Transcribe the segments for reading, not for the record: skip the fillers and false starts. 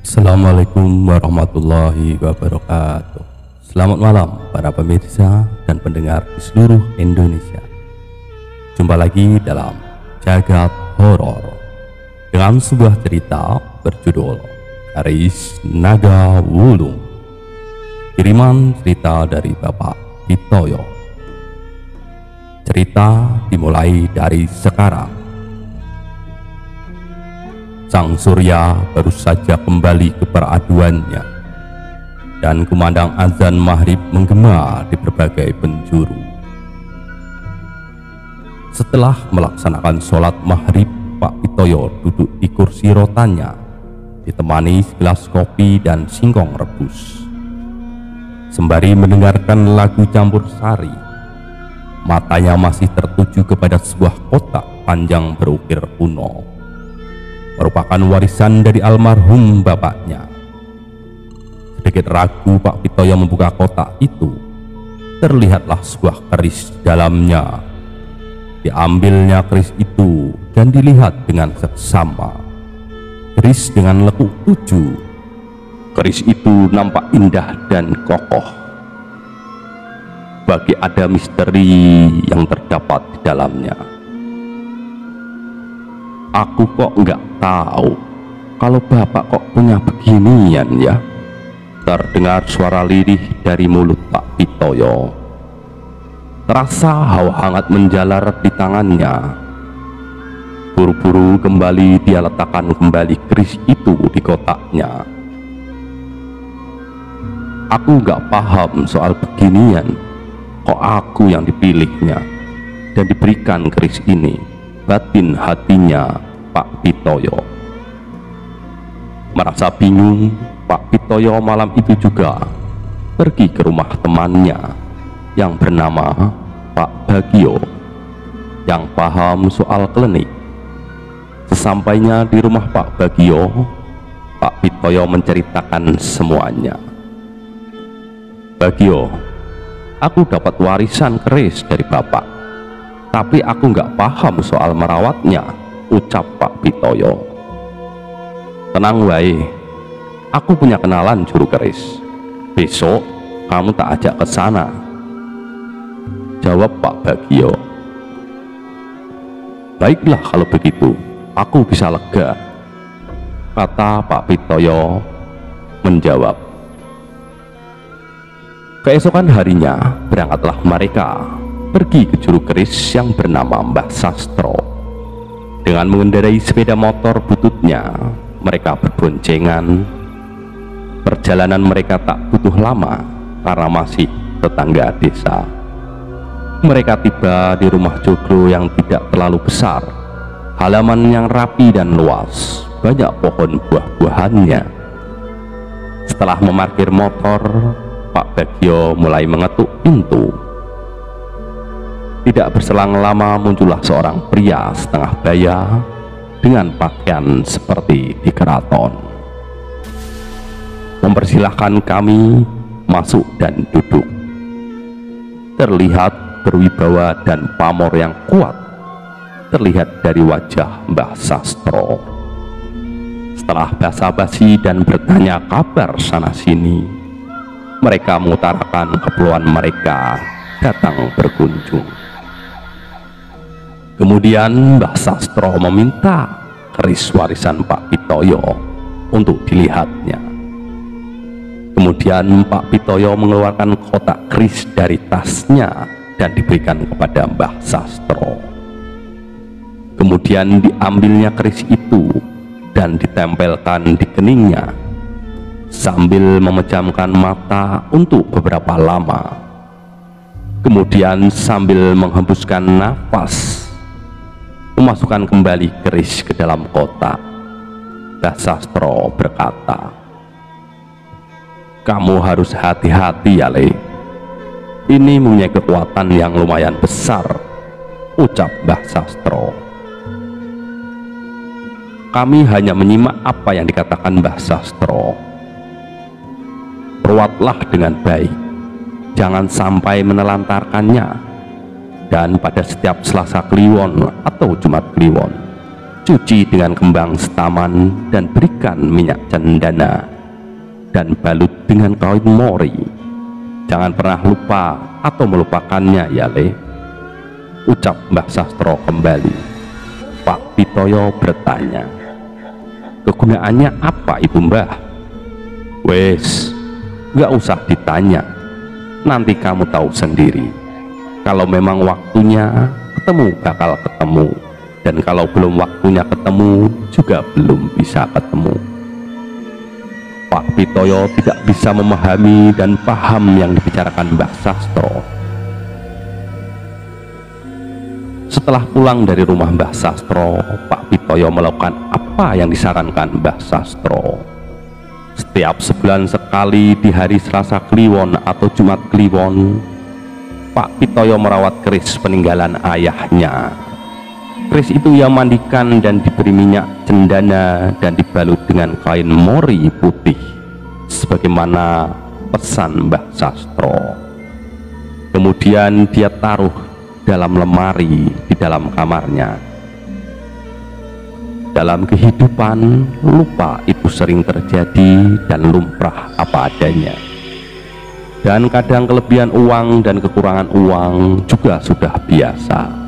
Assalamualaikum warahmatullahi wabarakatuh. Selamat malam para pemirsa dan pendengar di seluruh Indonesia. Jumpa lagi dalam Jagat Horor dengan sebuah cerita berjudul Keris Naga Wulung. Kiriman cerita dari Bapak Pitoyo. Cerita dimulai dari sekarang. Sang surya baru saja kembali ke peraduannya, dan kumandang azan maghrib menggema di berbagai penjuru. Setelah melaksanakan sholat maghrib, Pak Pitoyo duduk di kursi rotanya, ditemani segelas kopi dan singkong rebus. Sembari mendengarkan lagu campur sari, matanya masih tertuju kepada sebuah kotak panjang berukir kuno, merupakan warisan dari almarhum bapaknya. Sedikit ragu Pak Pitoyo membuka kotak itu, terlihatlah sebuah keris di dalamnya. Diambilnya keris itu dan dilihat dengan seksama. Keris dengan lekuk 7. Keris itu nampak indah dan kokoh. Bagi ada misteri yang terdapat di dalamnya. Aku kok nggak tahu kalau bapak kok punya beginian ya. Terdengar suara lirih dari mulut Pak Pitoyo. Terasa hawa hangat menjalar di tangannya. Buru-buru kembali dia letakkan kembali keris itu di kotaknya. Aku nggak paham soal beginian. Kok aku yang dipilihnya dan diberikan keris ini? Batin hatinya Pak Pitoyo. Merasa bingung, Pak Pitoyo malam itu juga pergi ke rumah temannya yang bernama Pak Bagio, yang paham soal klinik. Sesampainya di rumah Pak Bagio, Pak Pitoyo menceritakan semuanya. Bagio, aku dapat warisan keris dari bapak, tapi aku nggak paham soal merawatnya, ucap Pak Pitoyo. Tenang wae, aku punya kenalan juru keris. Besok kamu tak ajak ke sana, jawab Pak Bagio. Baiklah kalau begitu, aku bisa lega, kata Pak Pitoyo menjawab. Keesokan harinya berangkatlah mereka pergi ke juru keris yang bernama Mbah Sastro. Dengan mengendarai sepeda motor bututnya, mereka berboncengan. Perjalanan mereka tak butuh lama karena masih tetangga desa. Mereka tiba di rumah joglo yang tidak terlalu besar, halaman yang rapi dan luas, banyak pohon buah-buahannya. Setelah memarkir motor, Pak Bagio mulai mengetuk pintu. Tidak berselang lama muncullah seorang pria setengah baya dengan pakaian seperti di keraton. Mempersilahkan kami masuk dan duduk. Terlihat berwibawa dan pamor yang kuat terlihat dari wajah Mbah Sastro. Setelah basa-basi dan bertanya kabar sana-sini, mereka mengutarakan keperluan mereka datang berkunjung. Kemudian Mbah Sastro meminta keris warisan Pak Pitoyo untuk dilihatnya. Kemudian Pak Pitoyo mengeluarkan kotak keris dari tasnya dan diberikan kepada Mbah Sastro. Kemudian diambilnya keris itu dan ditempelkan di keningnya sambil memejamkan mata untuk beberapa lama. Kemudian sambil menghembuskan nafas, memasukkan kembali keris ke dalam kotak. Mbah Sastro berkata, "Kamu harus hati-hati ya Le, ini mempunyai kekuatan yang lumayan besar," ucap Mbah Sastro. Kami hanya menyimak apa yang dikatakan Mbah Sastro. Perbuatlah dengan baik, jangan sampai menelantarkannya. Dan pada setiap Selasa Kliwon atau Jumat Kliwon, cuci dengan kembang setaman dan berikan minyak cendana, dan balut dengan kain mori. Jangan pernah lupa atau melupakannya ya Le, ucap Mbah Sastro kembali. Pak Pitoyo bertanya, kegunaannya apa Ibu Mbah? Wes, nggak usah ditanya, nanti kamu tahu sendiri. Kalau memang waktunya ketemu bakal ketemu, dan kalau belum waktunya ketemu juga belum bisa ketemu. Pak Pitoyo tidak bisa memahami dan paham yang dibicarakan Mbah Sastro. Setelah pulang dari rumah Mbah Sastro, Pak Pitoyo melakukan apa yang disarankan Mbah Sastro. Setiap sebulan sekali di hari Selasa Kliwon atau Jumat Kliwon, Pak Pitoyo merawat keris peninggalan ayahnya. Keris itu ia mandikan dan diberi minyak cendana dan dibalut dengan kain mori putih, sebagaimana pesan Mbah Sastro. Kemudian dia taruh dalam lemari di dalam kamarnya. Dalam kehidupan, lupa itu sering terjadi dan lumrah apa adanya. Dan kadang kelebihan uang dan kekurangan uang juga sudah biasa.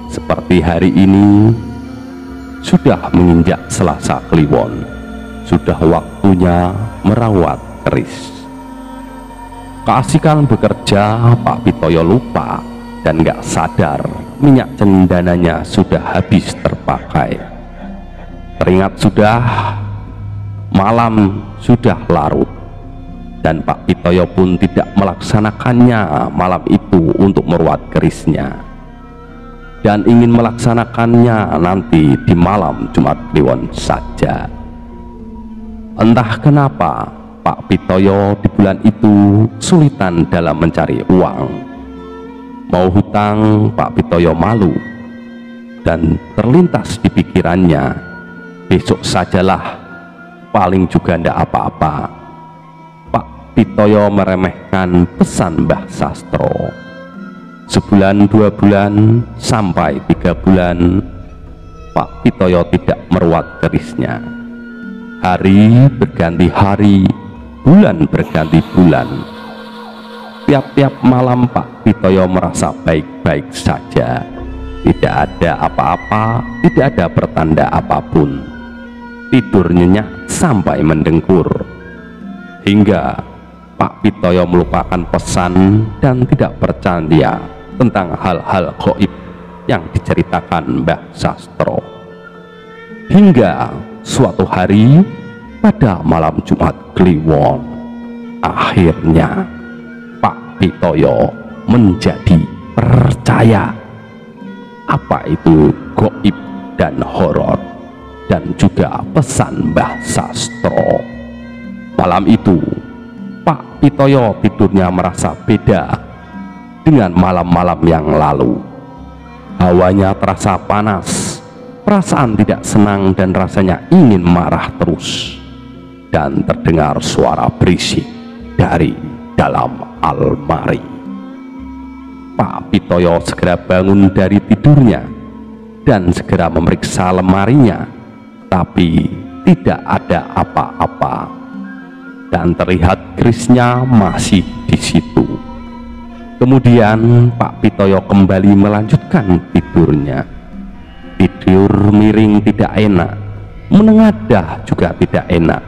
Seperti hari ini, sudah menginjak Selasa Kliwon, sudah waktunya merawat keris. Keasikan bekerja, Pak Pitoyo lupa dan gak sadar minyak cendananya sudah habis terpakai. Teringat sudah malam sudah larut, dan Pak Pitoyo pun tidak melaksanakannya malam itu untuk merawat kerisnya, dan ingin melaksanakannya nanti di malam Jumat Kliwon saja. Entah kenapa Pak Pitoyo di bulan itu kesulitan dalam mencari uang. Mau hutang, Pak Pitoyo malu, dan terlintas di pikirannya, besok sajalah, paling juga ndak apa-apa. Pak Pitoyo meremehkan pesan Mbah Sastro. Sebulan, 2 bulan, sampai 3 bulan, Pak Pitoyo tidak merawat kerisnya. Hari berganti hari, bulan berganti bulan. Tiap-tiap malam Pak Pitoyo merasa baik-baik saja, tidak ada apa-apa, tidak ada pertanda apapun. Tidur nyenyak sampai mendengkur, hingga Pak Pitoyo melupakan pesan dan tidak percaya tentang hal-hal gaib yang diceritakan Mbah Sastro. Hingga suatu hari pada malam Jumat Kliwon, akhirnya Pak Pitoyo menjadi percaya apa itu gaib dan horor, dan juga pesan Mbah Sastro. Malam itu Pak Pitoyo tidurnya merasa beda dengan malam-malam yang lalu. Hawanya terasa panas, perasaan tidak senang dan rasanya ingin marah terus, dan terdengar suara berisik dari dalam almari. Pak Pitoyo segera bangun dari tidurnya dan segera memeriksa lemarinya, tapi tidak ada apa-apa, dan terlihat kerisnya masih di situ. Kemudian Pak Pitoyo kembali melanjutkan tidurnya. Tidur miring tidak enak, menengadah juga tidak enak,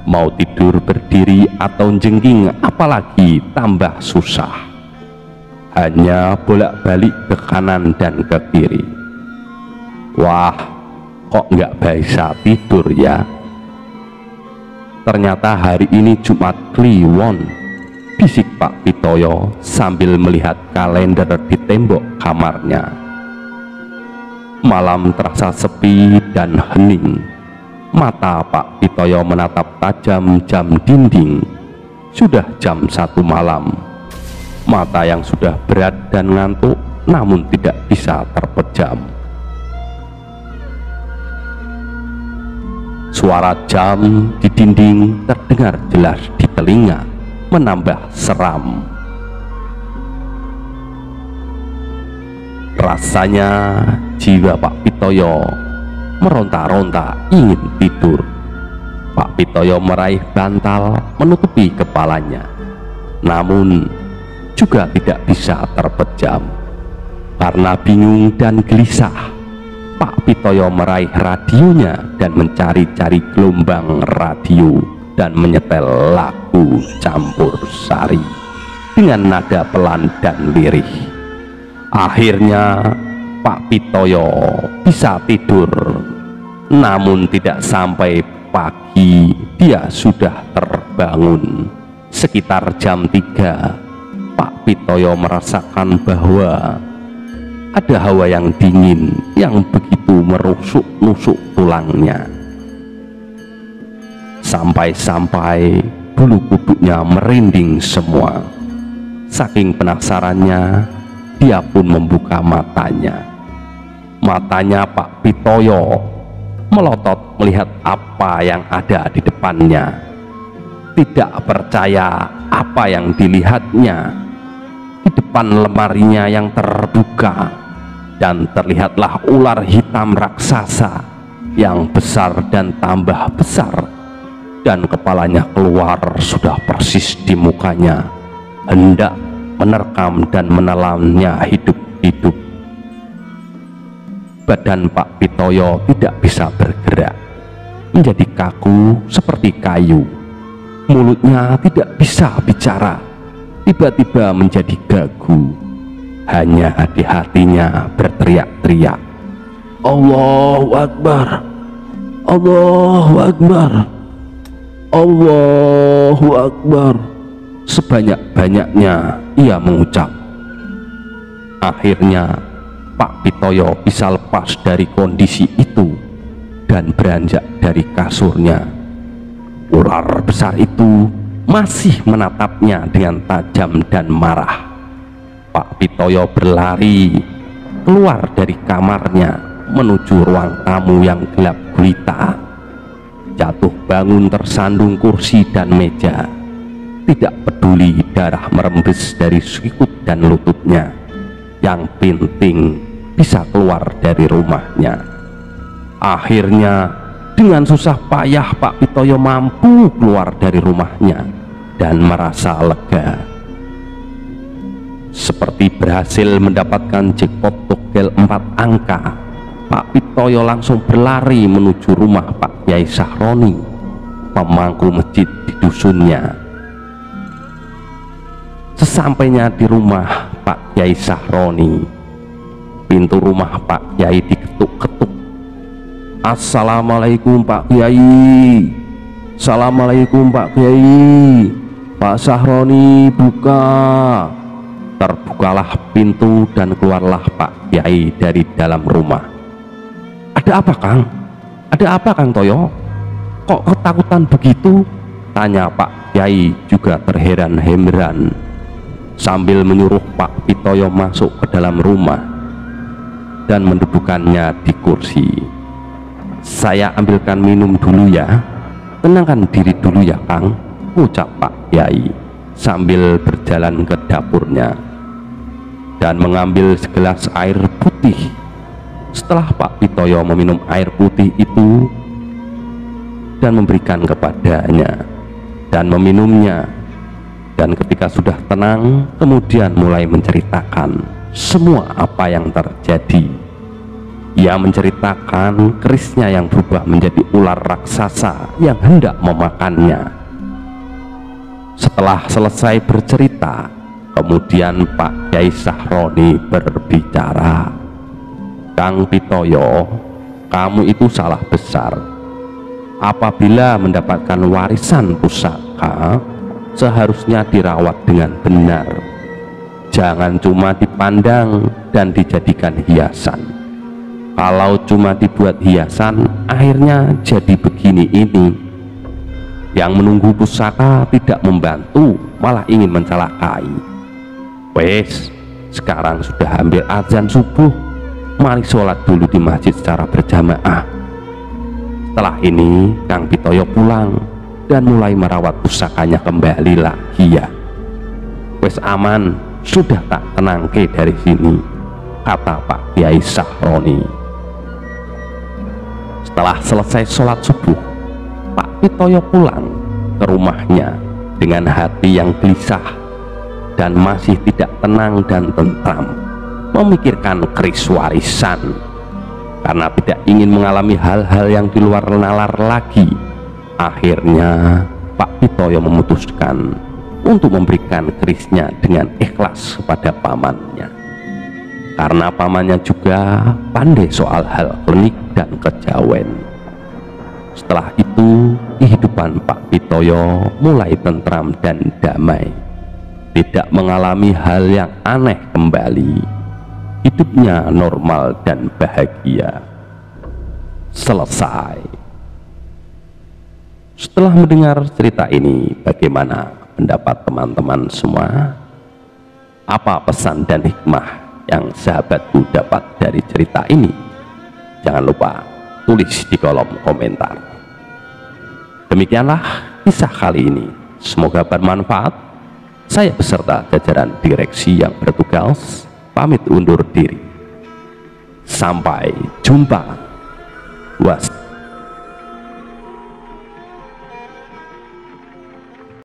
mau tidur berdiri atau jengking apalagi tambah susah. Hanya bolak-balik ke kanan dan ke kiri. Wah, kok nggak bisa tidur ya? Ternyata hari ini Jumat Kliwon, bisik Pak Pitoyo sambil melihat kalender di tembok kamarnya. Malam terasa sepi dan hening. Mata Pak Pitoyo menatap tajam jam dinding. Sudah jam 1 malam. Mata yang sudah berat dan ngantuk namun tidak bisa terpejam. Suara jam di dinding terdengar jelas di telinga, menambah seram. Rasanya jiwa Pak Pitoyo meronta-ronta ingin tidur. Pak Pitoyo meraih bantal menutupi kepalanya, namun juga tidak bisa terpejam. Karena bingung dan gelisah, Pak Pitoyo meraih radionya dan mencari-cari gelombang radio dan menyetel lagu campur sari dengan nada pelan dan lirih. Akhirnya Pak Pitoyo bisa tidur, namun tidak sampai pagi dia sudah terbangun. Sekitar jam 3, Pak Pitoyo merasakan bahwa ada hawa yang dingin yang begitu merusuk-nusuk tulangnya. Sampai-sampai bulu kuduknya merinding semua. Saking penasarannya, dia pun membuka matanya. Matanya Pak Pitoyo melotot melihat apa yang ada di depannya. Tidak percaya apa yang dilihatnya. Di depan lemarinya yang terbuka, dan terlihatlah ular hitam raksasa yang besar dan tambah besar, dan kepalanya keluar sudah persis di mukanya, hendak menerkam dan menelannya hidup-hidup. Badan Pak Pitoyo tidak bisa bergerak, menjadi kaku seperti kayu. Mulutnya tidak bisa bicara, tiba-tiba menjadi gagu. Hanya di hatinya berteriak-teriak, Allahu Akbar, Allahu Akbar, Allahu Akbar. Sebanyak-banyaknya ia mengucap. Akhirnya Pak Pitoyo bisa lepas dari kondisi itu dan beranjak dari kasurnya. Ular besar itu masih menatapnya dengan tajam dan marah. Pak Pitoyo berlari keluar dari kamarnya menuju ruang tamu yang gelap gulita. Jatuh bangun tersandung kursi dan meja, tidak peduli darah merembes dari sikut dan lututnya. Yang penting bisa keluar dari rumahnya. Akhirnya dengan susah payah Pak Pitoyo mampu keluar dari rumahnya dan merasa lega, seperti berhasil mendapatkan jackpot togel 4 angka. Pak Pitoyo langsung berlari menuju rumah Pak Kyai Sahroni, pemangku masjid di dusunnya. Sesampainya di rumah Pak Kyai Sahroni, pintu rumah Pak Kyai diketuk-ketuk. Assalamualaikum Pak Kyai. Assalamualaikum Pak Kyai. Pak Sahroni, buka. Terbukalah pintu dan keluarlah Pak Kyai dari dalam rumah. Ada apa, Kang? Ada apa, Kang Toyo? Kok ketakutan begitu? Tanya Pak Kyai juga terheran-heran, sambil menyuruh Pak Pitoyo masuk ke dalam rumah dan mendudukannya di kursi. Saya ambilkan minum dulu ya. Tenangkan diri dulu ya, Kang, ucap Pak Kyai sambil berjalan ke dapurnya dan mengambil segelas air putih. Setelah Pak Pitoyo meminum air putih itu dan memberikan kepadanya dan meminumnya, dan ketika sudah tenang kemudian mulai menceritakan semua apa yang terjadi. Ia menceritakan kerisnya yang berubah menjadi ular raksasa yang hendak memakannya. Setelah selesai bercerita, kemudian Pak Kyai Sahroni berbicara. Kang Pitoyo, kamu itu salah besar. Apabila mendapatkan warisan pusaka, seharusnya dirawat dengan benar. Jangan cuma dipandang dan dijadikan hiasan. Kalau cuma dibuat hiasan, akhirnya jadi begini ini. Yang menunggu pusaka tidak membantu, malah ingin mencelakai. Wes, sekarang sudah hampir azan subuh. Mari sholat dulu di masjid secara berjamaah. Setelah ini Kang Pitoyo pulang dan mulai merawat pusakanya kembali lagi ya. Wes aman, sudah tak tenangke dari sini, kata Pak Kyai Sahroni. Setelah selesai sholat subuh, Pak Pitoyo pulang ke rumahnya dengan hati yang gelisah dan masih tidak tenang dan tentram, memikirkan keris warisan. Karena tidak ingin mengalami hal-hal yang di luar nalar lagi, akhirnya Pak Pitoyo memutuskan untuk memberikan kerisnya dengan ikhlas kepada pamannya. Karena pamannya juga pandai soal hal klinik dan kejawen. Setelah itu, kehidupan Pak Pitoyo mulai tentram dan damai, tidak mengalami hal yang aneh kembali. Hidupnya normal dan bahagia. Selesai. Setelah mendengar cerita ini, bagaimana pendapat teman-teman semua? Apa pesan dan hikmah yang sahabatku dapat dari cerita ini? Jangan lupa tulis di kolom komentar. Demikianlah kisah kali ini, semoga bermanfaat. Saya beserta jajaran direksi yang bertugas pamit undur diri. Sampai jumpa.